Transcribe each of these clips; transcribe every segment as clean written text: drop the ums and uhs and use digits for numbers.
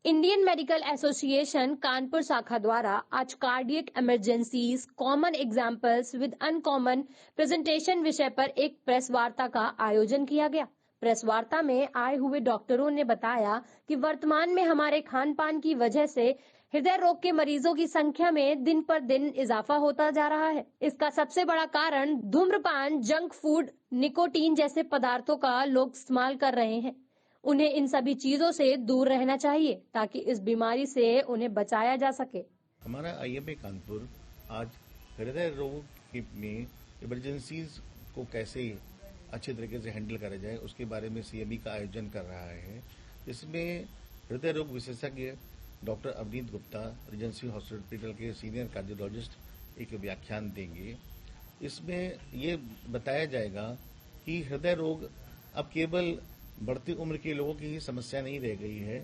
Indian medical association Kanpur शाखा द्वारा आज cardiac emergencies common examples with uncommon presentation विषय पर एक प्रेस वार्ता का आयोजन किया गया। प्रेस वार्ता में आए हुए डॉक्टरों ने बताया कि वर्तमान में हमारे खान पान की वजह से हृदय रोग के मरीजों की संख्या में दिन पर दिन इजाफा होता जा रहा है। इसका सबसे बड़ा कारण धूम्रपान, जंक फूड, निकोटीन जैसे पदार्थों का लोग इस्तेमाल कर रहे हैं। उन्हें इन सभी चीजों से दूर रहना चाहिए ताकि इस बीमारी से उन्हें बचाया जा सके। हमारा आईएमए कानपुर आज हृदय रोग में इमरजेंसीज को कैसे अच्छे तरीके से हैंडल करा जाए उसके बारे में सीएमई का आयोजन कर रहा है। इसमें हृदय रोग विशेषज्ञ doctor Avneet Gupta Regency hospital के सीनियर कार्डियोलॉजिस्ट एक व्याख्यान देंगे। इसमें ये बताया जाएगा कि हृदय रोग अब केवल बढ़ती उम्र के लोगों की ही समस्या नहीं रह गई है,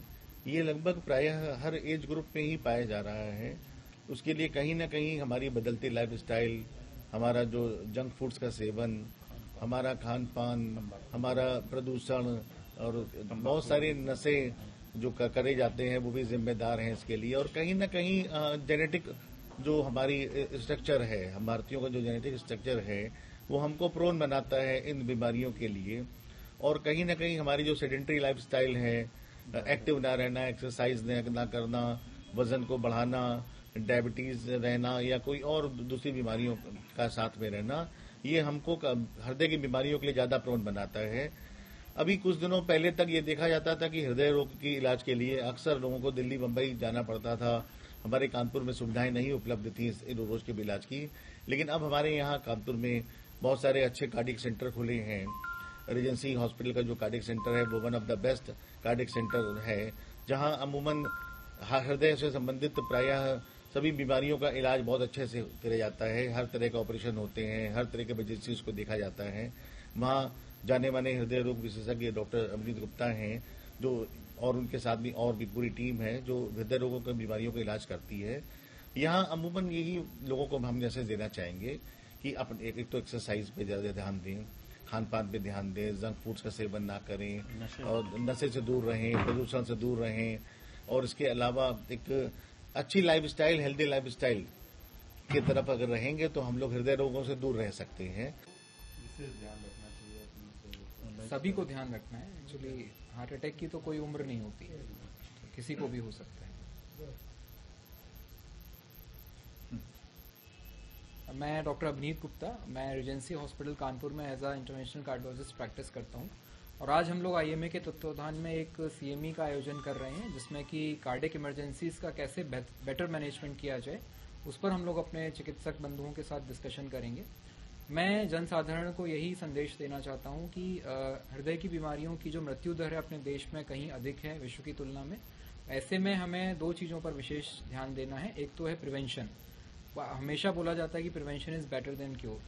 ये लगभग प्रायः हर एज ग्रुप में ही पाया जा रहा है। उसके लिए कहीं न कहीं हमारी बदलती लाइफस्टाइल, हमारा जो जंक फूड्स का सेवन, हमारा खान पान, हमारा प्रदूषण और बहुत सारे नशे जो करे जाते हैं वो भी जिम्मेदार हैं इसके लिए। और कहीं न कहीं जेनेटिक जो हमारी स्ट्रक्चर है, हम भारतीयों का जो जेनेटिक स्ट्रक्चर है वो हमको प्रोन बनाता है इन बीमारियों के लिए। और कहीं न कहीं हमारी जो सेडेंटरी लाइफस्टाइल है, एक्टिव ना रहना, एक्सरसाइज ना करना, वजन को बढ़ाना, डायबिटीज रहना या कोई और दूसरी बीमारियों का साथ में रहना, ये हमको हृदय की बीमारियों के लिए ज्यादा प्रोन बनाता है। अभी कुछ दिनों पहले तक ये देखा जाता था कि हृदय रोग के इलाज के लिए अक्सर लोगों को दिल्ली बम्बई जाना पड़ता था। हमारे कानपुर में सुविधाएं नहीं उपलब्ध थी इन रोग के इलाज की, लेकिन अब हमारे यहाँ कानपुर में बहुत सारे अच्छे कार्डियक सेंटर खुले हैं। रीजेंसी हॉस्पिटल का जो कार्डियक सेंटर है वो one of the best cardiac centre है, जहां अमूमन हृदय से संबंधित प्रायः सभी बीमारियों का इलाज बहुत अच्छे से किया जाता है। हर तरह का ऑपरेशन होते हैं, हर तरह के इमरजेंसीज को देखा जाता है। वहां जाने माने हृदय रोग विशेषज्ञ डॉक्टर अवनीत गुप्ता हैं जो, और उनके साथ भी और भी पूरी टीम है जो हृदय रोगों की बीमारियों का इलाज करती है। यहाँ अमूमन यही लोगों को हम मैसेज देना चाहेंगे कि अपने एक तो एक्सरसाइज पे ज्यादा ध्यान दें, खान पान पे ध्यान दें, जंक फूड्स का सेवन ना करें और नशे से दूर रहें, प्रदूषण से दूर रहें। और इसके अलावा एक अच्छी लाइफस्टाइल, हेल्दी लाइफस्टाइल की तरफ अगर रहेंगे तो हम लोग हृदय रोगों से दूर रह सकते हैं। विशेष ध्यान रखना चाहिए, सभी को ध्यान रखना है। एक्चुअली हार्ट अटैक की तो कोई उम्र नहीं होती, किसी को भी हो सकता है। मैं डॉक्टर अवनीत गुप्ता, मैं रीजेंसी हॉस्पिटल कानपुर में as a international cardiologist practice करता हूं। और आज हम लोग आईएमए के तत्वावधान में एक सीएमई का आयोजन कर रहे हैं जिसमें कि कार्डियक इमरजेंसीज का कैसे बेटर मैनेजमेंट किया जाए उस पर हम लोग अपने चिकित्सक बंधुओं के साथ डिस्कशन करेंगे। मैं जनसाधारण को यही संदेश देना चाहता हूं कि हृदय की बीमारियों की जो मृत्यु दर है अपने देश में कहीं अधिक है विश्व की तुलना में। ऐसे में हमें दो चीजों पर विशेष ध्यान देना है। एक तो है प्रिवेंशन। हमेशा बोला जाता है कि prevention is better than cure.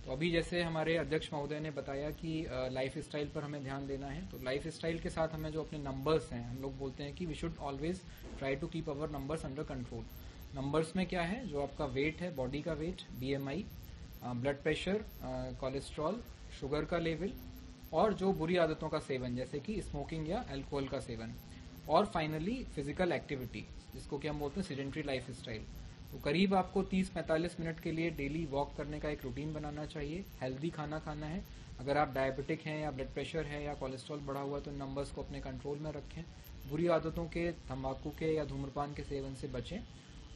तो अभी जैसे हमारे अध्यक्ष महोदय ने बताया कि लाइफ स्टाइल पर हमें ध्यान देना है, तो लाइफ स्टाइल के साथ हमें जो अपने नंबर्स हैं, हम लोग बोलते हैं कि we should always try to keep our numbers under control. Numbers में क्या है, जो आपका वेट है, बॉडी का weight, BMI, blood pressure, cholesterol, sugar का लेवल, और जो बुरी आदतों का सेवन जैसे कि स्मोकिंग या अल्कोहल का सेवन, और फाइनली फिजिकल एक्टिविटी जिसको कि हम बोलते हैं सीडेंटरी लाइफ स्टाइल। तो करीब आपको 30-45 मिनट के लिए डेली वॉक करने का एक रूटीन बनाना चाहिए। हेल्दी खाना खाना है। अगर आप डायबिटिक हैं या ब्लड प्रेशर है या कोलेस्ट्रॉल बढ़ा हुआ तो नंबर्स को अपने कंट्रोल में रखें। बुरी आदतों के, तंबाकू के या धूम्रपान के सेवन से बचें।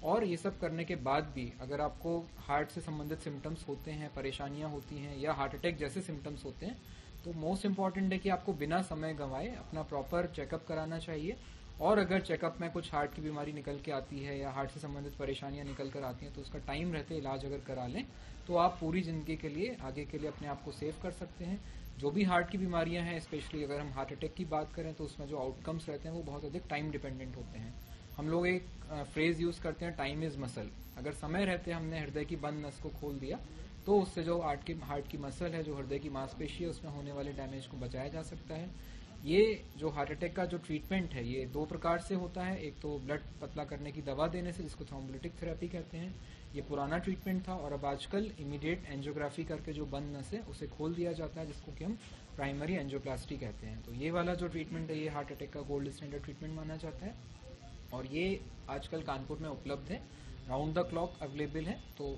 और ये सब करने के बाद भी अगर आपको हार्ट से संबंधित सिम्टम्स होते हैं, परेशानियां होती हैं या हार्ट अटैक जैसे सिम्टम्स होते हैं, तो मोस्ट इम्पॉर्टेंट है कि आपको बिना समय गंवाए अपना प्रॉपर चेकअप कराना चाहिए। और अगर चेकअप में कुछ हार्ट की बीमारी निकल के आती है या हार्ट से संबंधित परेशानियां निकल कर आती हैं तो उसका टाइम रहते इलाज अगर करा लें तो आप पूरी जिंदगी के लिए, आगे के लिए अपने आप को सेव कर सकते हैं। जो भी हार्ट की बीमारियां हैं, स्पेशली अगर हम हार्ट अटैक की बात करें तो उसमें जो आउटकम्स रहते हैं वो बहुत अधिक टाइम डिपेंडेंट होते हैं। हम लोग एक फ्रेज यूज करते हैं, टाइम इज मसल। अगर समय रहते हमने हृदय की बंद नस को खोल दिया तो उससे जो हार्ट की मसल है, जो हृदय की मांसपेशी है, उसमें होने वाले डैमेज को बचाया जा सकता है। ये जो हार्ट अटैक का जो ट्रीटमेंट है ये दो प्रकार से होता है। एक तो ब्लड पतला करने की दवा देने से, जिसको थ्रोम्बोलिटिक थेरेपी कहते हैं, ये पुराना ट्रीटमेंट था। और अब आजकल इमीडिएट एंजियोग्राफी करके जो बंद नस है उसे खोल दिया जाता है, जिसको कि हम प्राइमरी एंजियोप्लास्टी कहते हैं। तो ये वाला जो ट्रीटमेंट है ये हार्ट अटैक का गोल्ड स्टैंडर्ड ट्रीटमेंट माना जाता है। और ये आजकल कानपुर में उपलब्ध है, राउंड द क्लॉक अवेलेबल है। तो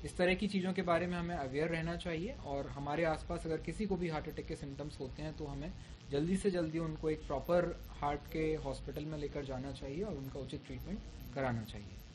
इस तरह की चीज़ों के बारे में हमें अवेयर रहना चाहिए और हमारे आसपास अगर किसी को भी हार्ट अटैक के सिम्टम्स होते हैं तो हमें जल्दी से जल्दी उनको एक प्रॉपर हार्ट के हॉस्पिटल में लेकर जाना चाहिए और उनका उचित ट्रीटमेंट कराना चाहिए।